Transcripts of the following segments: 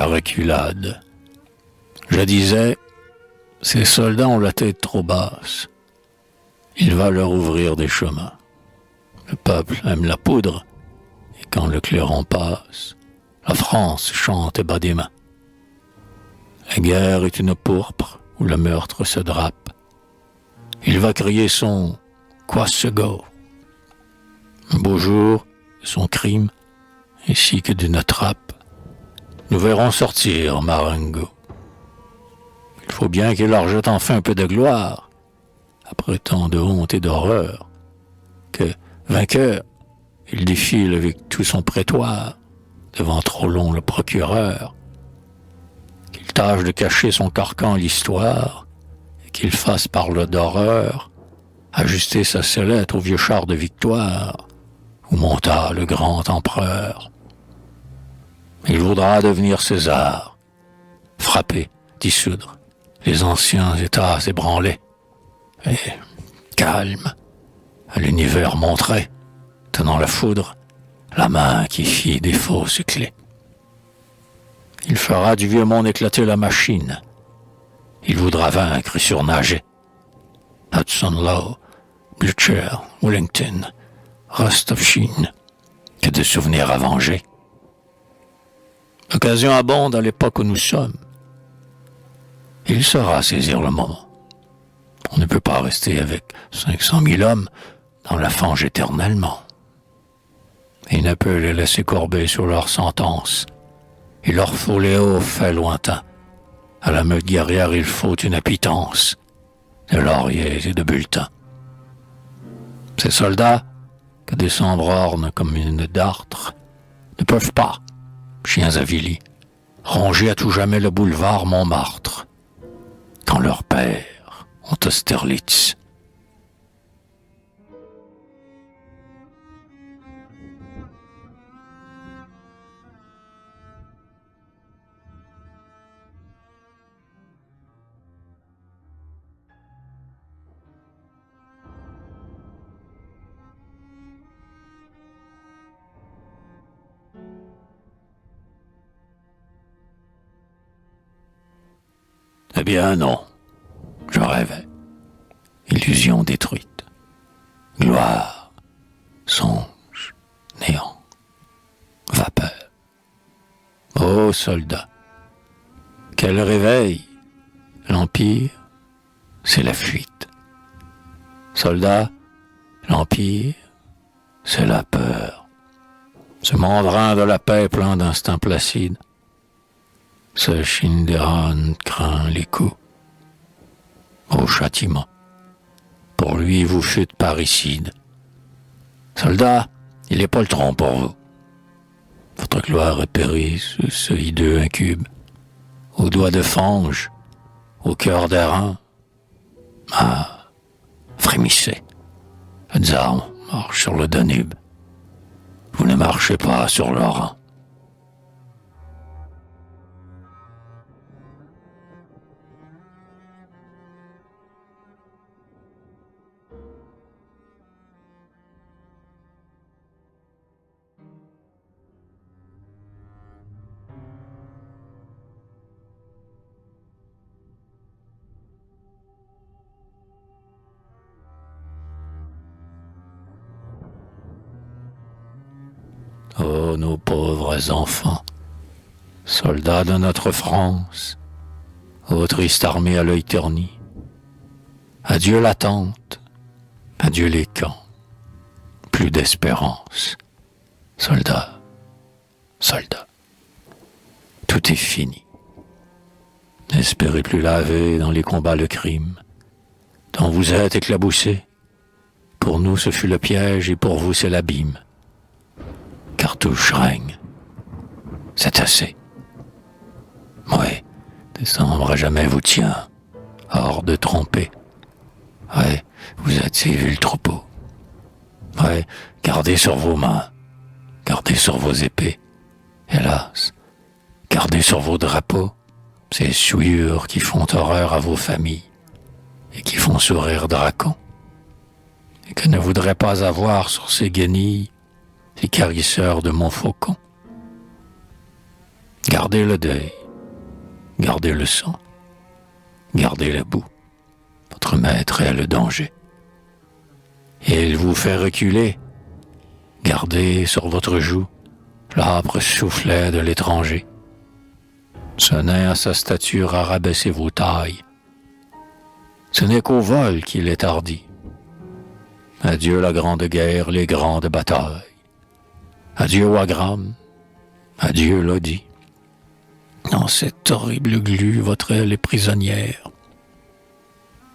la reculade. Je disais, ces soldats ont la tête trop basse. Il va leur ouvrir des chemins. Le peuple aime la poudre, et quand le clairon passe, la France chante et bat des mains. La guerre est une pourpre où le meurtre se drape. Il va crier son « Quasego ». Un beau jour, son crime, ainsi que d'une trappe, nous verrons sortir Marengo. Il faut bien qu'il leur jette enfin un peu de gloire, après tant de honte et d'horreur, que, vainqueur, il défile avec tout son prétoire, devant trop long le procureur, qu'il tâche de cacher son carcan à l'histoire, et qu'il fasse par le d'horreur ajuster sa sellette au vieux char de victoire, où monta le grand empereur. Il voudra devenir César, frapper, dissoudre les anciens états ébranlés, et calme, à l'univers montré, tenant la foudre, la main qui fit des fausses clés. Il fera du vieux monde éclater la machine. Il voudra vaincre et surnager. Hudson Lowe, Blücher, Wellington, Rostopchine, que de souvenirs à venger. L'occasion abonde à l'époque où nous sommes. Il saura saisir le moment. On ne peut pas rester avec 500 000 hommes dans la fange éternellement. Il ne peut les laisser courber sur leur sentence. Il leur faut les hauts faits lointains. À la meute guerrière, il faut une appétence de lauriers et de bulletins. Ces soldats, que descendre orne comme une dartre, ne peuvent pas, chiens avilis, ronger à tout jamais le boulevard Montmartre, quand leurs pères ont Austerlitz. Eh bien non, je rêvais. Illusion détruite. Gloire, songe, néant, vapeur. Ô soldats, quel réveil! L'Empire, c'est la fuite. Soldats, l'Empire, c'est la peur. Ce mandrin de la paix plein d'instincts placides. Ce Schinderan craint les coups. Au châtiment, pour lui vous fûtes parricide. Soldats, il est poltron pour vous. Votre gloire est périe sous ce hideux incube, aux doigts de fange, au cœur d'airain. Ah, frémissez, le tsar marche sur le Danube. Vous ne marchez pas sur le Rhin. Oh, nos pauvres enfants, soldats de notre France, ô triste armée à l'œil terni, adieu l'attente, adieu les camps, plus d'espérance. Soldats, soldats, tout est fini. N'espérez plus laver dans les combats le crime, dont vous êtes éclaboussés. Pour nous ce fut le piège et pour vous c'est l'abîme. Cartouche règne. C'est assez. Ouais, décembre à jamais vous tient, hors de tromper. Ouais, vous êtes vu le troupeau. Ouais, gardez sur vos mains, gardez sur vos épées. Hélas, gardez sur vos drapeaux ces souillures qui font horreur à vos familles et qui font sourire Dracon, et que ne voudrait pas avoir sur ses guenilles les carisseurs de Montfaucon. Gardez le deuil, gardez le sang, gardez la boue. Votre maître est le danger. Et il vous fait reculer. Gardez sur votre joue l'âpre soufflet de l'étranger. Ce nain à sa stature a rabaissé vos tailles. Ce n'est qu'au vol qu'il est hardi. Adieu la grande guerre, les grandes batailles. Adieu Wagram, adieu Lodi. Dans cette horrible glu, votre aile est prisonnière.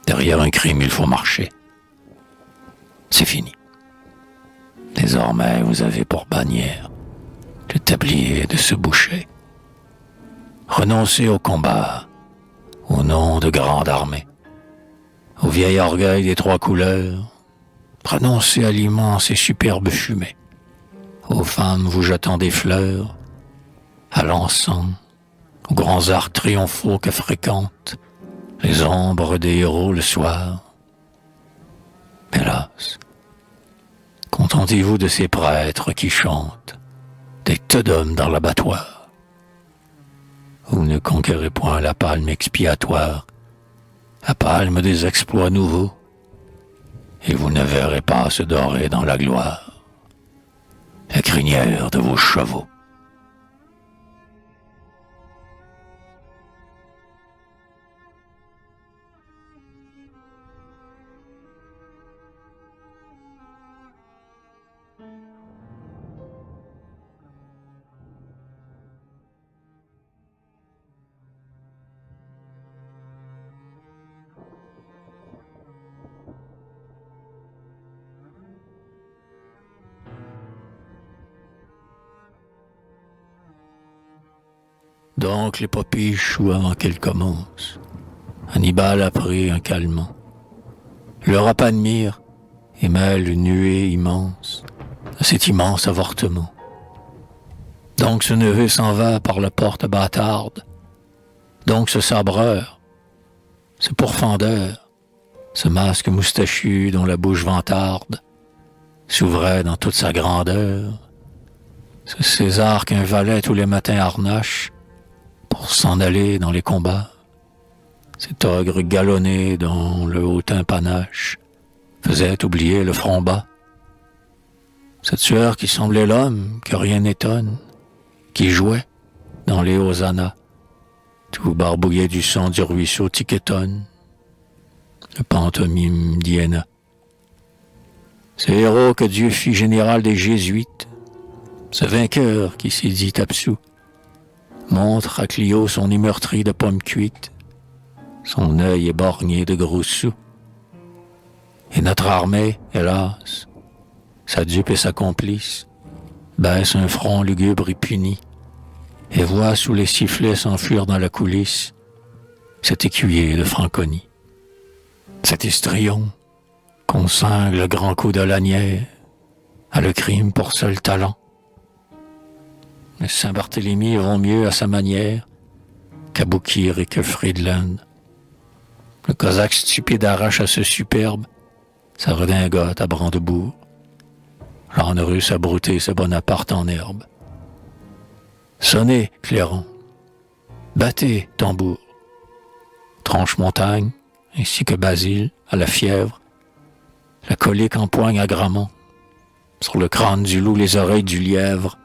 Derrière un crime, il faut marcher. C'est fini. Désormais, vous avez pour bannière le tablier de ce boucher. Renoncez au combat, au nom de grande armée, au vieil orgueil des trois couleurs. Renoncez à l'immense et superbe fumée, aux femmes vous jetant des fleurs, à l'encens, aux grands arcs triomphaux que fréquentent les ombres des héros le soir. Hélas, contentez-vous de ces prêtres qui chantent des te d'hommes dans l'abattoir. Vous ne conquérez point la palme expiatoire, la palme des exploits nouveaux, et vous ne verrez pas se dorer dans la gloire la crinière de vos chevaux. Donc l'épopée échoue avant qu'elle commence. Hannibal a pris un calmant. L'Europe admire et mêle une nuée immense à cet immense avortement. Donc ce neveu s'en va par la porte bâtarde. Donc ce sabreur, ce pourfendeur, ce masque moustachu dont la bouche vantarde s'ouvrait dans toute sa grandeur. Ce César qu'un valet tous les matins harnache pour s'en aller dans les combats. Cet ogre galonné dont le hautain panache faisait oublier le front bas. Cette sueur qui semblait l'homme, que rien n'étonne, qui jouait dans les hosannas, tout barbouillé du sang du ruisseau Tiquetonne, le pantomime d'Iéna. Ce héros que Dieu fit général des Jésuites, ce vainqueur qui s'est dit absous, montre à Clio son nez meurtri de pommes cuites, son œil éborgné de gros sous. Et notre armée, hélas, sa dupe et sa complice, baisse un front lugubre et puni, et voit sous les sifflets s'enfuir dans la coulisse cet écuyer de Franconie. Cet histrion, qu'on cingle le grand coup de lanière, a le crime pour seul talent. Mais Saint-Barthélemy vont mieux à sa manière qu'Aboukir et que Friedland. Le Cosaque stupide arrache à ce superbe sa redingote à brandebourg. L'âne russe a brouté ce Bonaparte en herbe. Sonnez, clairon, battez, tambour. Tranche-Montagne, ainsi que Basile, à la fièvre, la colique empoigne à Grammont. Sur le crâne du loup, les oreilles du lièvre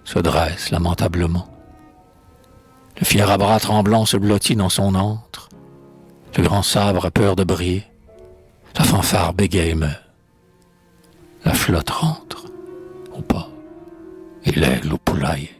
se dressent lamentablement. Le fier à bras tremblant se blottit dans son antre. Le grand sabre a peur de briller. La fanfare bégaye et meurt. La flotte rentre au pas et l'aigle au poulailler.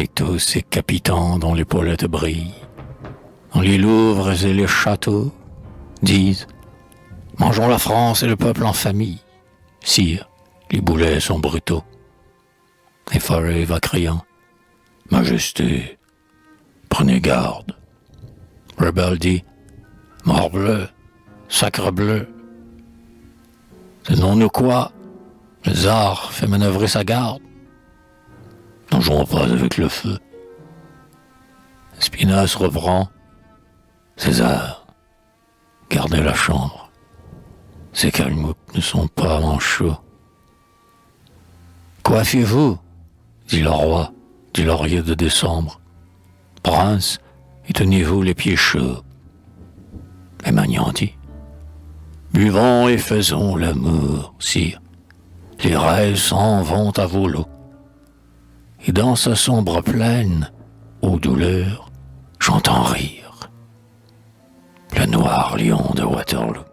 Et tous ces capitans dont l'épaulettes brillent, dans les Louvres et les châteaux, disent « Mangeons la France et le peuple en famille. Sire, les boulets sont brutaux. » Et Foray va criant « Majesté, Prenez garde. Rebelle dit, morbleu, sacrebleu. Tenons-nous quoi? Le tsar fait manœuvrer sa garde. N'en jouons pas avec le feu. Spinasse reprend. César, gardez la chambre. Ces calmouks ne sont pas manchots. Coiffez-vous, dit le roi du laurier de décembre. Prince, et tenez-vous les pieds chauds. Et Magnan dit, buvons et faisons l'amour, sire. Les rêves s'en vont à volo. Et dans sa sombre plaine, aux douleurs, j'entends rire le noir lion de Waterloo.